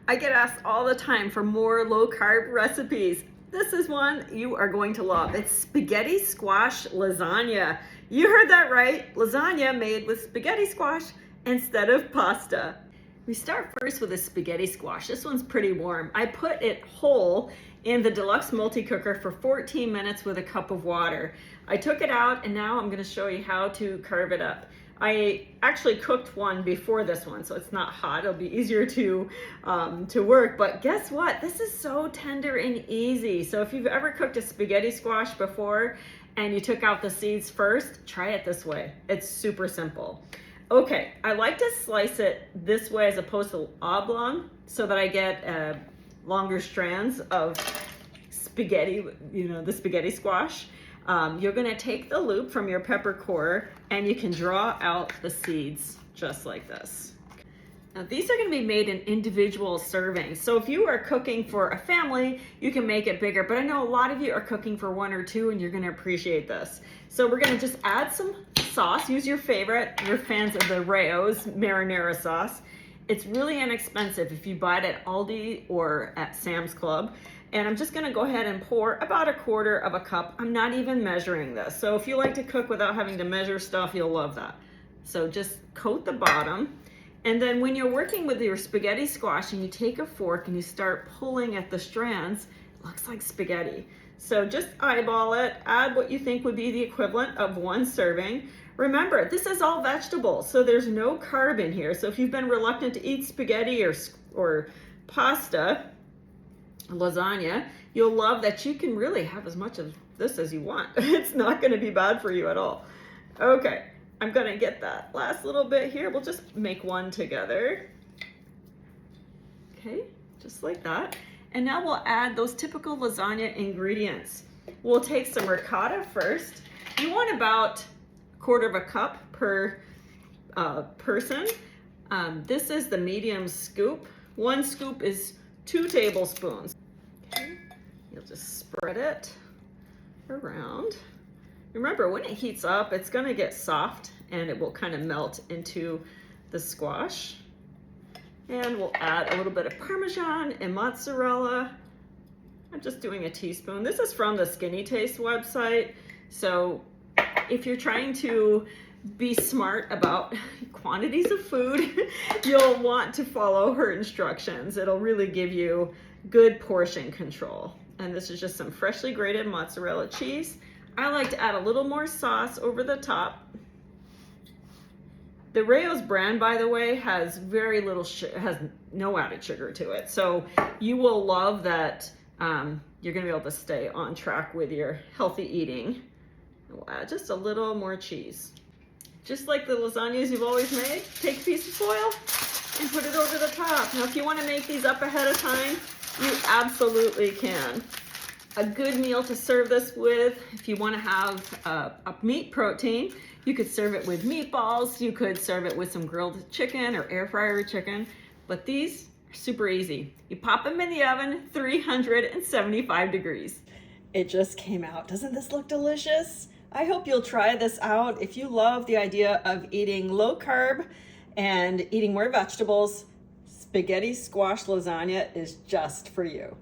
I get asked all the time for more low carb recipes. This is one you are going to love. It's spaghetti squash lasagna. You heard that right. Lasagna made with spaghetti squash instead of pasta. We start first with a spaghetti squash. This one's pretty warm. I put it whole in the deluxe multi-cooker for 14 minutes with a cup of water. I took it out and now I'm going to show you how to carve it up. I actually cooked one before this one, so it's not hot. It'll be easier to work, but guess what? This is so tender and easy. So if you've ever cooked a spaghetti squash before and you took out the seeds first, try it this way. It's super simple. Okay, I like to slice it this way as opposed to oblong so that I get longer strands of spaghetti, the spaghetti squash. You're gonna take the loop from your pepper core and you can draw out the seeds just like this. Now these are gonna be made in individual servings. So if you are cooking for a family, you can make it bigger, but I know a lot of you are cooking for one or two and you're gonna appreciate this. So we're gonna just add some sauce. Use your favorite. You're fans of the Rao's marinara sauce. It's really inexpensive if you buy it at Aldi or at Sam's Club. And I'm just gonna go ahead and pour about 1/4 cup. I'm not even measuring this. So if you like to cook without having to measure stuff, you'll love that. So just coat the bottom. And then when you're working with your spaghetti squash and you take a fork and you start pulling at the strands, it looks like spaghetti. So just eyeball it, add what you think would be the equivalent of 1 serving. Remember, this is all vegetables, so there's no carb in here. So if you've been reluctant to eat spaghetti or pasta, lasagna, you'll love that you can really have as much of this as you want. It's not gonna be bad for you at all. Okay, I'm gonna get that last little bit here. We'll just make one together. Okay, just like that. And now we'll add those typical lasagna ingredients. We'll take some ricotta first. You want about 1/4 cup per person. This is the medium scoop. 1 scoop is 2 tablespoons. Okay. You'll just spread it around. Remember, when it heats up, it's gonna get soft and it will kind of melt into the squash. And we'll add a little bit of Parmesan and mozzarella. I'm just doing a teaspoon. This is from the Skinny Taste website. So if you're trying to be smart about quantities of food, you'll want to follow her instructions. It'll really give you good portion control. And this is just some freshly grated mozzarella cheese. I like to add a little more sauce over the top. The Rao's brand, by the way, has very little has no added sugar to it. So you will love that. You're gonna be able to stay on track with your healthy eating. We'll add just a little more cheese. Just like the lasagnas you've always made, take a piece of foil and put it over the top. Now, if you want to make these up ahead of time, you absolutely can. A good meal to serve this with, if you want to have a meat protein, you could serve it with meatballs, you could serve it with some grilled chicken or air fryer chicken, but these are super easy. You pop them in the oven, 375 degrees. It just came out. Doesn't this look delicious? I hope you'll try this out. If you love the idea of eating low carb and eating more vegetables, spaghetti squash lasagna is just for you.